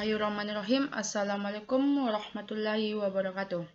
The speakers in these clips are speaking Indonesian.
Bismillahirrahmanirrahim. Assalamualaikum warahmatullahi wabarakatuh.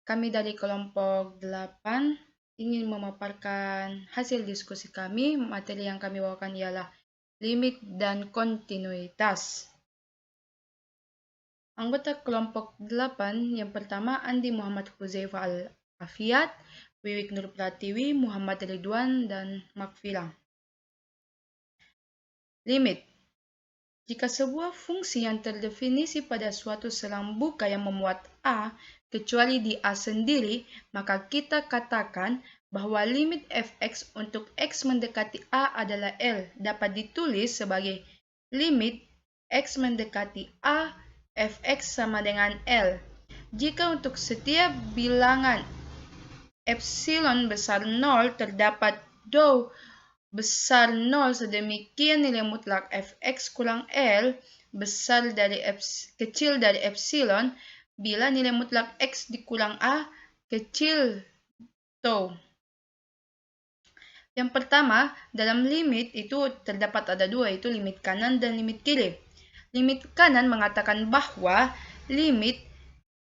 Kami dari kelompok 8 ingin memaparkan hasil diskusi kami. Materi yang kami bawakan ialah limit dan kontinuitas. Anggota kelompok 8 yang pertama Andi Muhammad Huzaifah Al-Afiat, Wiwik Nur Pratiwi, Muhammad Ridwan, dan Makfila. Limit. Jika sebuah fungsi yang terdefinisi pada suatu selang buka yang memuat A, kecuali di A sendiri, maka kita katakan bahwa limit fx untuk x mendekati A adalah L dapat ditulis sebagai limit x mendekati A fx sama dengan L. Jika untuk setiap bilangan epsilon besar 0 terdapat dou besar 0 sedemikian nilai mutlak fx kurang L kecil dari epsilon bila nilai mutlak x dikurang A kecil tau. Yang pertama, dalam limit itu terdapat ada dua, yaitu limit kanan dan limit kiri. Limit kanan mengatakan bahwa limit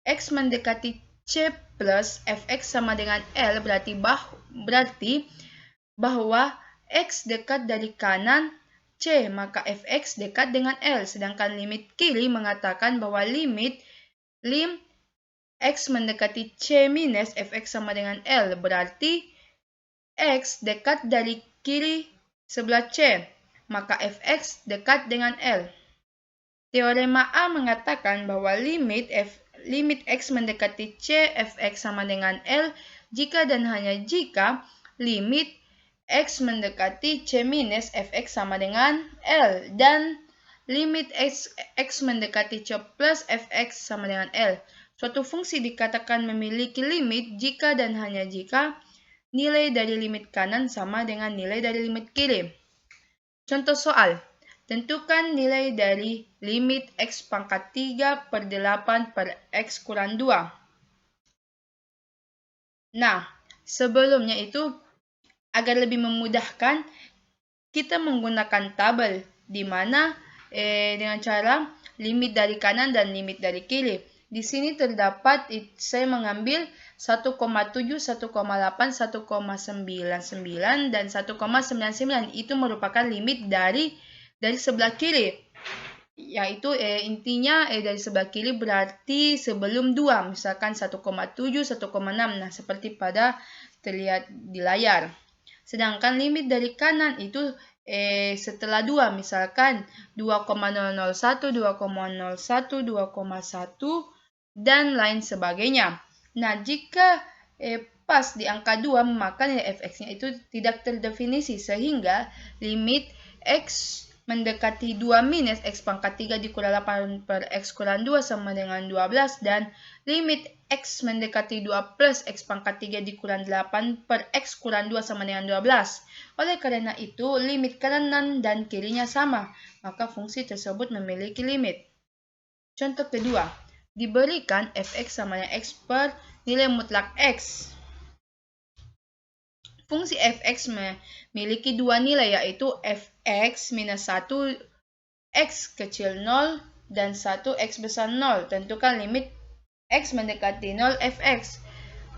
x mendekati C plus fx sama dengan L berarti bahwa x dekat dari kanan C, maka fx dekat dengan L. Sedangkan limit kiri mengatakan bahwa lim x mendekati C minus fx sama dengan L, berarti x dekat dari kiri sebelah C, maka fx dekat dengan L. Teorema A mengatakan bahwa limit x mendekati C fx sama dengan L jika dan hanya jika limit x mendekati C minus fx sama dengan L dan limit x mendekati C plus fx sama dengan L. Suatu fungsi dikatakan memiliki limit jika dan hanya jika nilai dari limit kanan sama dengan nilai dari limit kiri. Contoh soal. Tentukan nilai dari limit x pangkat 3 per 8 per x kurang 2. Nah, sebelumnya itu agar lebih memudahkan, kita menggunakan tabel di mana dengan cara limit dari kanan dan limit dari kiri. Di sini terdapat saya mengambil 1,7, 1,8, 1,99 dan 1,99. Itu merupakan limit dari sebelah kiri. Yaitu intinya dari sebelah kiri berarti sebelum 2, misalkan 1,7, 1,6. Nah, seperti pada terlihat di layar. Sedangkan limit dari kanan itu setelah 2, misalkan 2,001, 2,01, 2,1, dan lain sebagainya. Nah, jika pas di angka 2, maka nilai fx-nya itu tidak terdefinisi, sehingga limit x mendekati 2 minus x pangkat 3 dikurang 8 per x kurang 2 sama dengan 12, dan limit x mendekati 2 plus x pangkat 3 dikurang 8 per x kurang 2 sama dengan 12. Oleh karena itu, limit kanan dan kirinya sama, maka fungsi tersebut memiliki limit. Contoh kedua, diberikan fx sama dengan x per nilai mutlak x. Fungsi fx memiliki dua nilai, yaitu fx minus 1 x kecil 0 dan 1 x besar 0. Tentukan limit x mendekati 0 fx.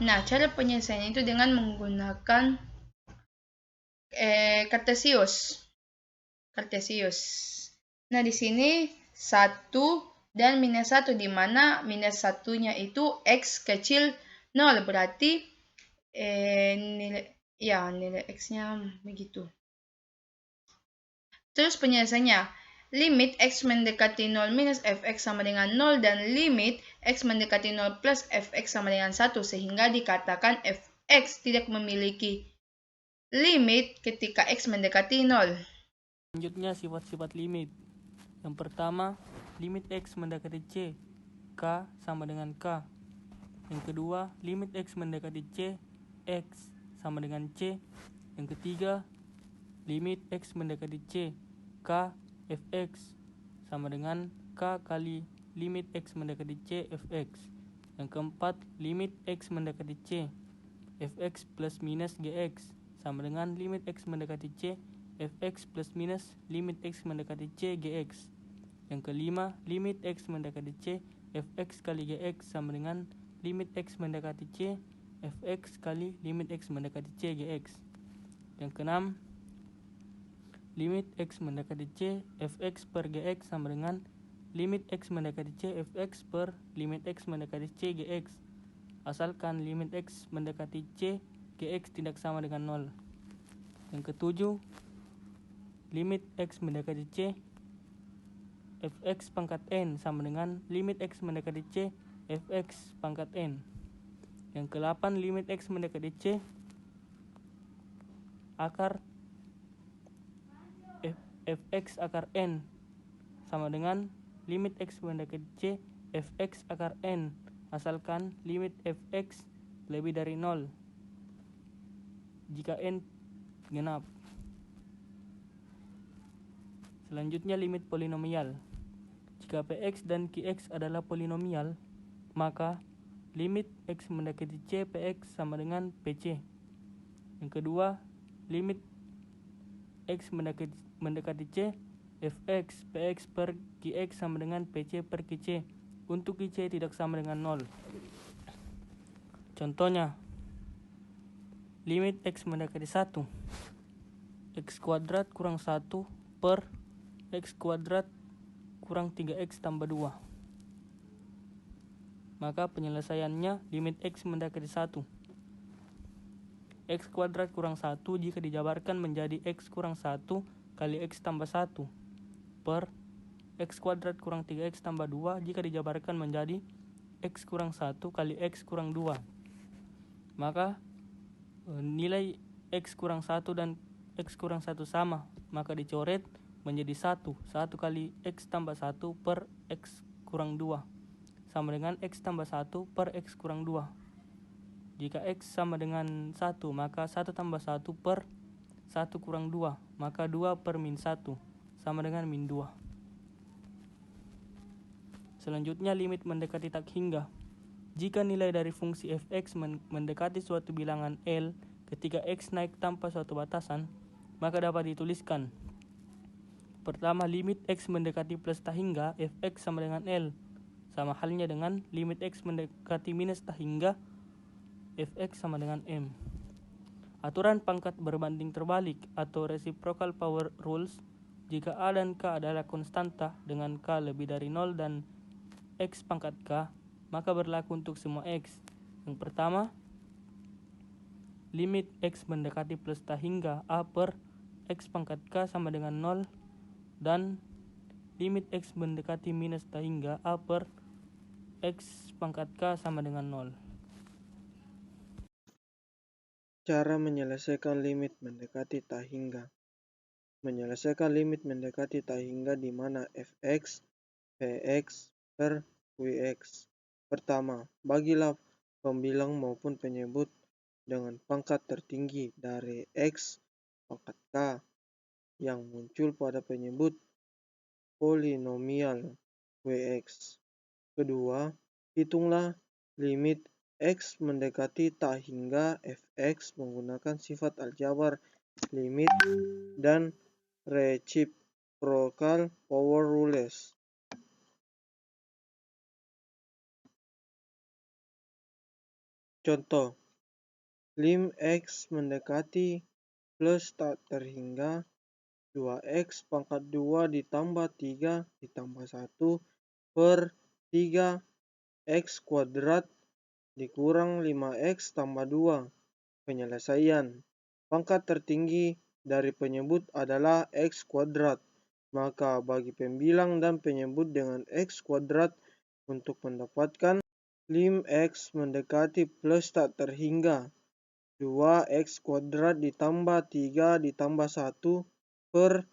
Nah, cara penyelesaiannya itu dengan menggunakan Kartesius. Nah, di sini 1 dan minus 1, di mana minus 1-nya itu x kecil 0, berarti nilai x-nya begitu. Terus penyelesaiannya, limit x mendekati 0 minus fx sama dengan 0 dan limit x mendekati 0 plus fx sama dengan 1, sehingga dikatakan fx tidak memiliki limit ketika x mendekati 0. Selanjutnya sifat-sifat limit. Yang pertama, limit x mendekati c, k sama dengan k. Yang kedua, limit x mendekati c, x sama dengan c. Yang ketiga, limit x mendekati c, k fx sama dengan k kali limit x mendekati c fx. Yang keempat, limit x mendekati c, fx plus minus gx sama dengan limit x mendekati c, fx plus minus limit x mendekati c gx. Yang kelima, limit X mendekati C, fx kali gx sama dengan limit X mendekati C, fx kali limit X mendekati C gx. Yang keenam, limit X mendekati C, fx per gx sama dengan limit X mendekati C, fx per limit X mendekati C gx. Asalkan limit X mendekati C, gx tidak sama dengan 0. Yang ketujuh, limit X mendekati C, fx pangkat n sama dengan limit X mendekati C, fx pangkat n. Yang ke-8, limit X mendekati C, akar fx akar n sama dengan limit X mendekati C, fx akar n, asalkan limit fx lebih dari 0 jika n genap. Selanjutnya, limit polinomial. Jika px dan qx adalah polinomial, maka limit X mendekati C px sama dengan pc. Yang kedua, limit X mendekati C, fx px per qx sama dengan pc per qc, untuk qc tidak sama dengan 0. Contohnya, limit X mendekati 1, x kuadrat kurang 1 per x kuadrat kurang 3x tambah 2. Maka penyelesaiannya limit X mendekati 1. X kuadrat kurang 1 jika dijabarkan menjadi X kurang 1 kali X tambah 1 per X kuadrat kurang 3X tambah 2 jika dijabarkan menjadi X kurang 1 kali X kurang 2. Maka nilai X kurang 1 dan X kurang 1 sama, maka dicoret menjadi 1 kali X tambah 1 per X kurang 2 sama dengan X tambah 1 per X kurang 2. Jika X sama dengan 1, maka 1 tambah 1 per 1 kurang 2, maka 2 per min 1 sama dengan min 2. Selanjutnya, limit mendekati tak hingga. Jika nilai dari fungsi fx mendekati suatu bilangan L ketika X naik tanpa suatu batasan, maka dapat dituliskan. Pertama, limit X mendekati plus tak hingga, fx sama dengan L. Sama halnya dengan limit X mendekati minus tak hingga, fx sama dengan M. Aturan pangkat berbanding terbalik atau reciprocal power rules. Jika A dan K adalah konstanta dengan K lebih dari 0 dan X pangkat K, maka berlaku untuk semua X. Yang pertama, limit X mendekati plus tak hingga A per X pangkat K sama dengan 0 dan limit X mendekati minus tak hingga A per X pangkat K sama dengan 0. Cara menyelesaikan limit mendekati tak hingga. Menyelesaikan limit mendekati tak hingga di mana fx, px per qx. Pertama, bagilah pembilang maupun penyebut dengan pangkat tertinggi dari x pangkat k yang muncul pada penyebut polinomial qx. Kedua, hitunglah limit X mendekati tak hingga fx menggunakan sifat aljabar limit dan reciprocal power rules. Contoh, lim X mendekati plus tak terhingga 2x pangkat 2 ditambah 3 ditambah 1 per 3x kuadrat dikurang 5x tambah 2. Penyelesaian. Pangkat tertinggi dari penyebut adalah x kuadrat. Maka bagi pembilang dan penyebut dengan x kuadrat untuk mendapatkan lim x mendekati plus tak terhingga 2x kuadrat ditambah 3 ditambah 1 per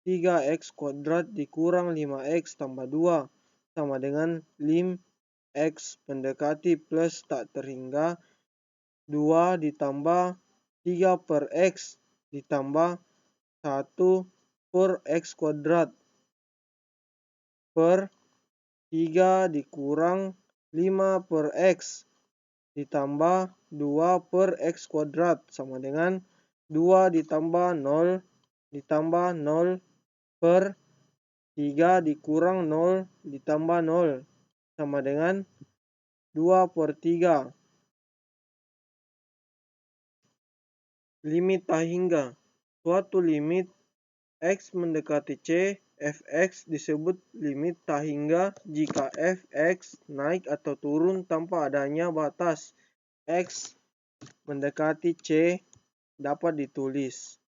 3x kuadrat dikurang 5x tambah 2 sama dengan lim X mendekati plus tak terhingga 2 ditambah 3 per X ditambah 1 per X kuadrat per 3 dikurang 5 per X ditambah 2 per X kuadrat sama dengan 2 ditambah 0 ditambah 0 per 3 dikurang 0 ditambah 0 sama dengan 2/3. Limit tak hingga. Suatu limit X mendekati C, fx disebut limit tak hingga jika fx naik atau turun tanpa adanya batas. X mendekati C dapat ditulis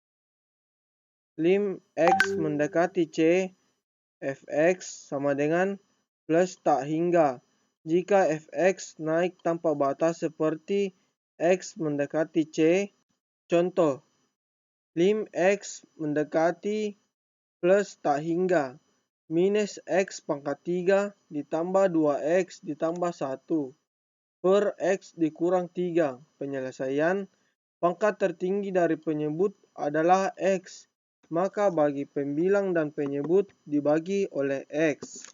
lim X mendekati C, fx sama dengan plus tak hingga jika fx naik tanpa batas seperti X mendekati C. Contoh, lim X mendekati plus tak hingga minus X pangkat 3 ditambah 2X ditambah 1 per X dikurang 3. Penyelesaian pangkat tertinggi dari penyebut adalah X. Maka bagi pembilang dan penyebut dibagi oleh X.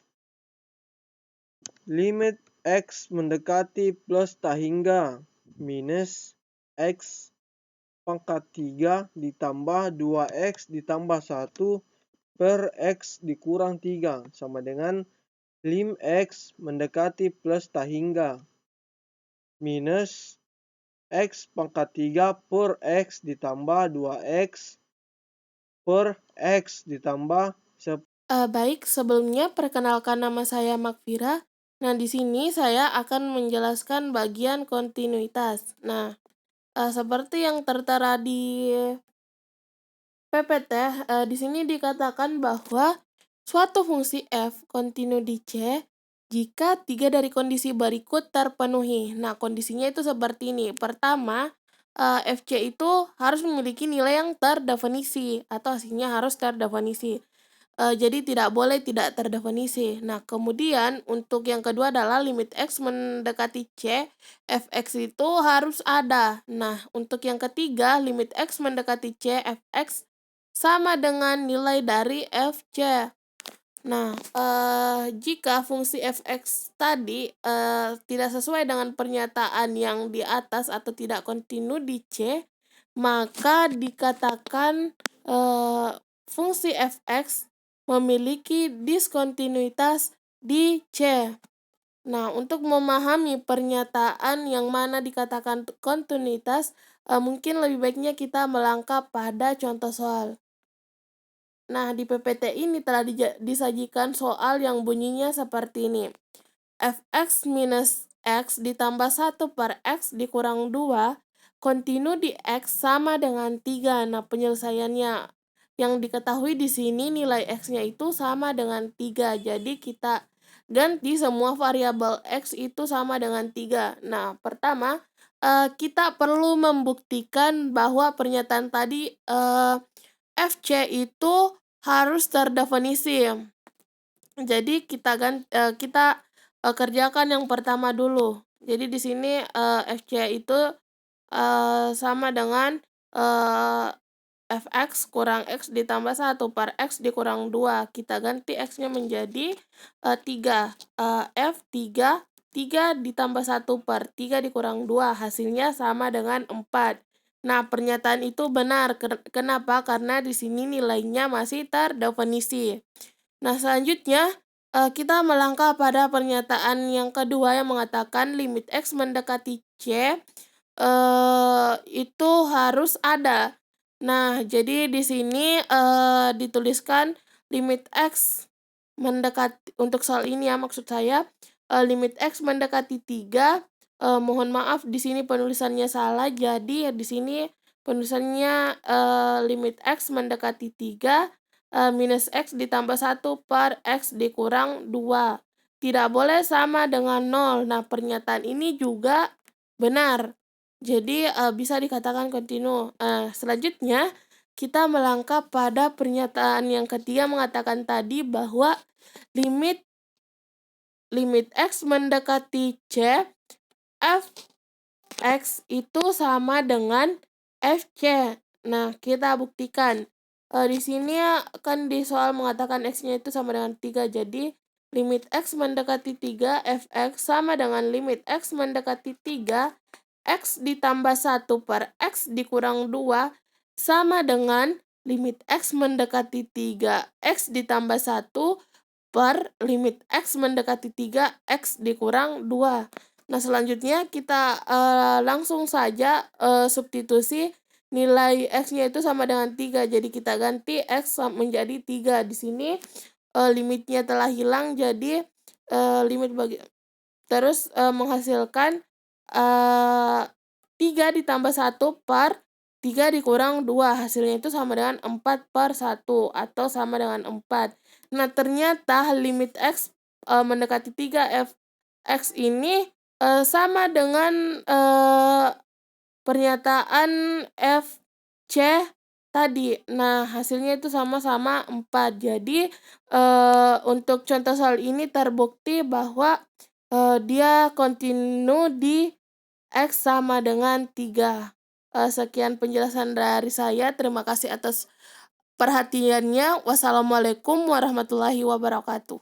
Limit X mendekati plus tak hingga minus X pangkat 3 ditambah 2X ditambah 1 per X dikurang 3 sama dengan lim X mendekati plus tak hingga minus X pangkat 3 per X ditambah 2X per X ditambah 10. Baik, sebelumnya perkenalkan nama saya Makfira. Nah, di sini saya akan menjelaskan bagian kontinuitas. Nah, seperti yang tertera di PPT, di sini dikatakan bahwa suatu fungsi f kontinu di C jika 3 dari kondisi berikut terpenuhi. Nah, kondisinya itu seperti ini. Pertama, fc itu harus memiliki nilai yang terdefinisi atau hasilnya harus terdefinisi. Jadi tidak boleh tidak terdefinisi. Nah, kemudian untuk yang kedua adalah limit X mendekati C, fx itu harus ada. Nah, untuk yang ketiga, limit X mendekati C, fx sama dengan nilai dari fc. Nah, jika fungsi fx tadi tidak sesuai dengan pernyataan yang di atas atau tidak kontinu di C, maka dikatakan fungsi fx memiliki diskontinuitas di C. Nah, untuk memahami pernyataan yang mana dikatakan kontinuitas, mungkin lebih baiknya kita melangkah pada contoh soal. Nah, di PPT ini telah disajikan soal yang bunyinya seperti ini. Fx minus X ditambah 1 per X dikurang 2, kontinu di X sama dengan 3. Nah, penyelesaiannya yang diketahui di sini nilai X-nya itu sama dengan 3. Jadi, kita ganti semua variabel X itu sama dengan 3. Nah, pertama, kita perlu membuktikan bahwa pernyataan tadi FC itu harus terdefinisi. Jadi kita kerjakan yang pertama dulu. Jadi di sini FC itu sama dengan fx kurang x ditambah 1 per x dikurang 2. Kita ganti x-nya menjadi 3. F3 ditambah 1 per 3 dikurang 2. Hasilnya sama dengan 4. Nah, pernyataan itu benar. Kenapa? Karena di sini nilainya masih terdefinisi. Nah, selanjutnya kita melangkah pada pernyataan yang kedua yang mengatakan limit X mendekati C itu harus ada. Nah, jadi di sini dituliskan limit X mendekati, untuk soal ini ya maksud saya, limit X mendekati 3. Mohon maaf di sini penulisannya salah. Jadi di sini penulisannya limit X mendekati 3 minus X ditambah 1 per X dikurang 2. Tidak boleh sama dengan 0. Nah, pernyataan ini juga benar. Jadi bisa dikatakan kontinu. Selanjutnya kita melangkah pada pernyataan yang ketiga mengatakan tadi bahwa limit X mendekati C, fx itu sama dengan fc. Nah, kita buktikan. Di sini kan di soal mengatakan x-nya itu sama dengan 3. Jadi limit X mendekati 3, fx sama dengan limit X mendekati 3, X ditambah 1 per X dikurang 2 sama dengan limit X mendekati 3X ditambah 1 per limit X mendekati 3, X dikurang 2. Nah, selanjutnya kita langsung saja substitusi nilai X-nya itu sama dengan 3. Jadi kita ganti X menjadi 3. Di sini limitnya telah hilang, jadi limit terus menghasilkan 3 ditambah 1 per 3 dikurang 2, hasilnya itu sama dengan 4 per 1 atau sama dengan 4. Nah, ternyata limit X mendekati 3 X ini sama dengan pernyataan FC tadi. Nah, hasilnya itu sama-sama 4. Jadi untuk contoh soal ini terbukti bahwa dia kontinu di X sama dengan 3. Sekian penjelasan dari saya. Terima kasih atas perhatiannya. Wassalamualaikum warahmatullahi wabarakatuh.